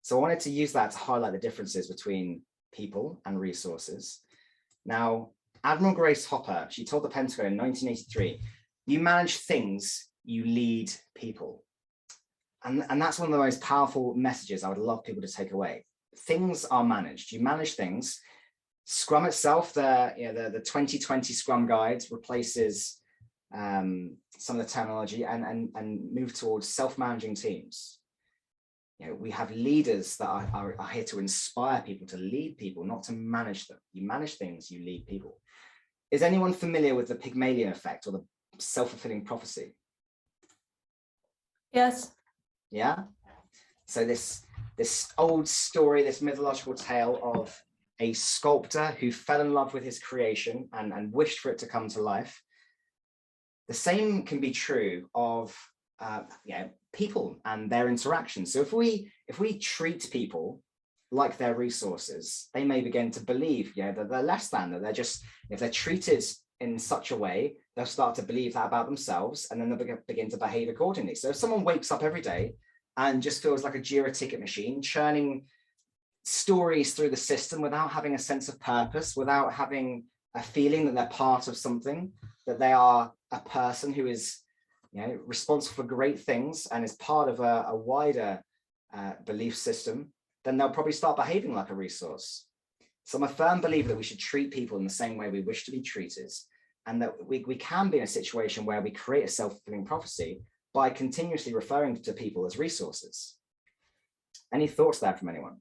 So I wanted to use that to highlight the differences between people and resources. Now, Admiral Grace Hopper, she told the Pentagon in 1983, you manage things, you lead people. And that's one of the most powerful messages I would love people to take away. Things are managed, you manage things. Scrum itself, the 2020 Scrum Guide replaces some of the terminology and move towards self-managing teams. We have leaders that are here to inspire people, to lead people, not to manage them. You manage things, you lead people. Is anyone familiar with the Pygmalion effect or the self-fulfilling prophecy? Yes. Yeah. So this old story, this mythological tale of a sculptor who fell in love with his creation and wished for it to come to life. The same can be true of people and their interactions. So if we treat people like they're resources, they may begin to believe that they're less than, that they're just, if they're treated in such a way, they'll start to believe that about themselves, and then they'll begin to behave accordingly. So if someone wakes up every day and just feels like a Jira ticket machine, churning stories through the system without having a sense of purpose, without having a feeling that they're part of something, that they are a person who is responsible for great things and is part of a wider belief system, then they'll probably start behaving like a resource. So I'm a firm believer that we should treat people in the same way we wish to be treated, and that we can be in a situation where we create a self-fulfilling prophecy by continuously referring to people as resources. Any thoughts there from anyone?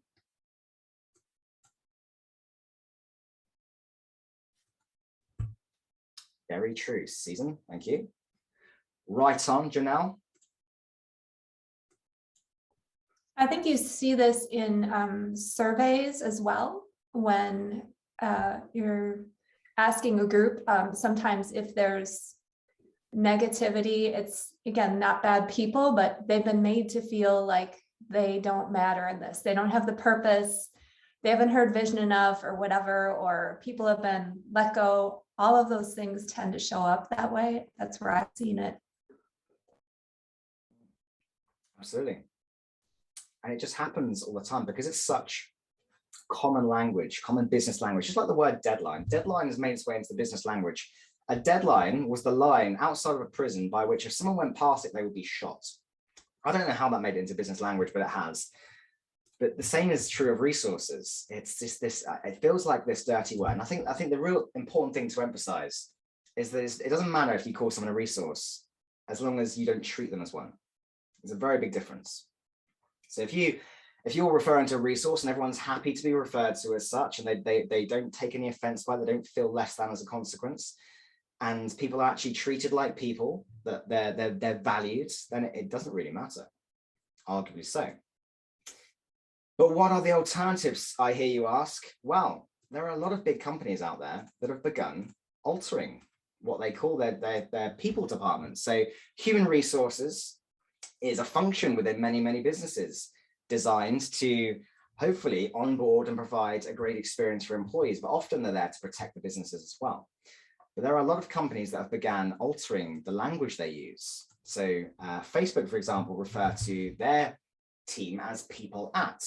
Very true, Susan, thank you. Right on, Janelle. I think you see this in surveys as well. When you're asking a group, sometimes if there's negativity, it's, again, not bad people, but they've been made to feel like they don't matter in this. They don't have the purpose. They haven't heard vision enough or whatever, or people have been let go. All of those things tend to show up that way. That's where I've seen it. Absolutely. And it just happens all the time because it's such common language, common business language, just like the word deadline. Deadline has made its way into the business language. A deadline was the line outside of a prison by which if someone went past it, they would be shot. I don't know how that made it into business language, but it has. But the same is true of resources. It's just this, it feels like this dirty word. And I think the real important thing to emphasize is that it doesn't matter if you call someone a resource, as long as you don't treat them as one. There's a very big difference. So if you're referring to a resource and everyone's happy to be referred to as such, and they don't take any offense by it, they don't feel less than as a consequence, and people are actually treated like people, that they're valued, then it doesn't really matter, arguably so. But what are the alternatives, I hear you ask? Well, there are a lot of big companies out there that have begun altering what they call their people departments. So human resources is a function within many businesses designed to hopefully onboard and provide a great experience for employees, but often they're there to protect the businesses as well. But there are a lot of companies that have began altering the language they use. So Facebook, for example, refer to their team as people at.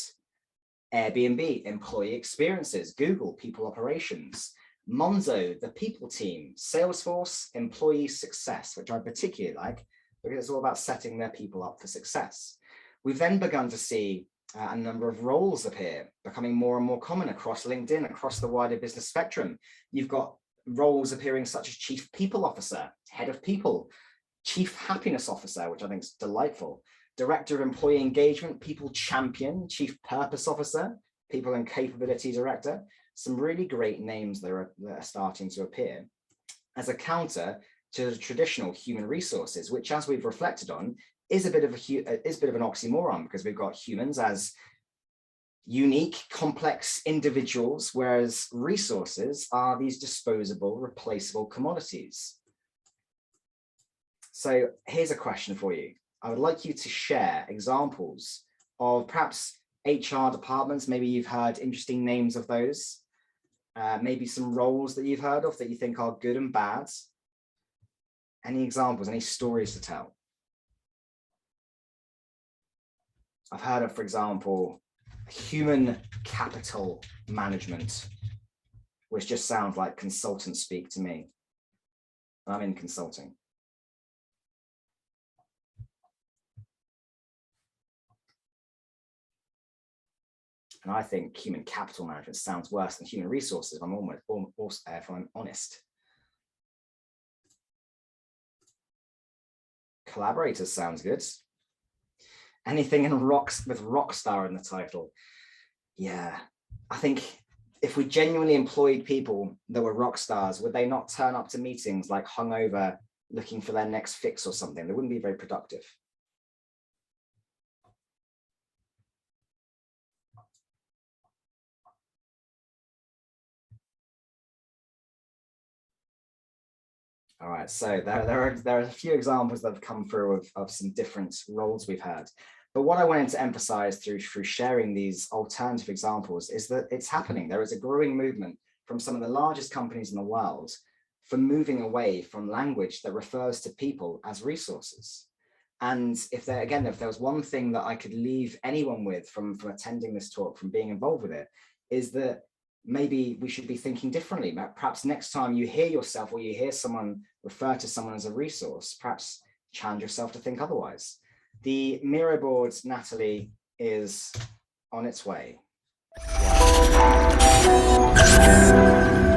Airbnb, employee experiences. Google, people operations. Monzo, the people team. Salesforce, employee success, which I particularly like because it's all about setting their people up for success. We've then begun to see a number of roles appear, becoming more and more common across LinkedIn, across the wider business spectrum. You've got roles appearing such as chief people officer, head of people, chief happiness officer, which I think is delightful, director of employee engagement, people champion, chief purpose officer, people and capability director. Some really great names that are starting to appear as a counter to the traditional human resources, which, as we've reflected on, is a bit of an oxymoron, because we've got humans as unique, complex individuals, whereas resources are these disposable, replaceable commodities. So here's a question for you. I would like you to share examples of perhaps HR departments. Maybe you've heard interesting names of those, maybe some roles that you've heard of that you think are good and bad. Any examples, any stories to tell? I've heard of, for example, human capital management, which just sounds like consultant speak to me. I'm in consulting. And I think human capital management sounds worse than human resources, if I'm honest. Collaborators sounds good. Anything with Rockstar in the title. Yeah, I think if we genuinely employed people that were rock stars, would they not turn up to meetings like hungover, looking for their next fix or something? They wouldn't be very productive. All right, so there are a few examples that have come through of some different roles we've had. But what I wanted to emphasize through sharing these alternative examples is that it's happening. There is a growing movement from some of the largest companies in the world for moving away from language that refers to people as resources. And if there was one thing that I could leave anyone with from attending this talk, from being involved with it, is that maybe we should be thinking differently. Perhaps next time you hear yourself or you hear someone refer to someone as a resource, perhaps challenge yourself to think otherwise. The Miro board, Natalie, is on its way. Yeah.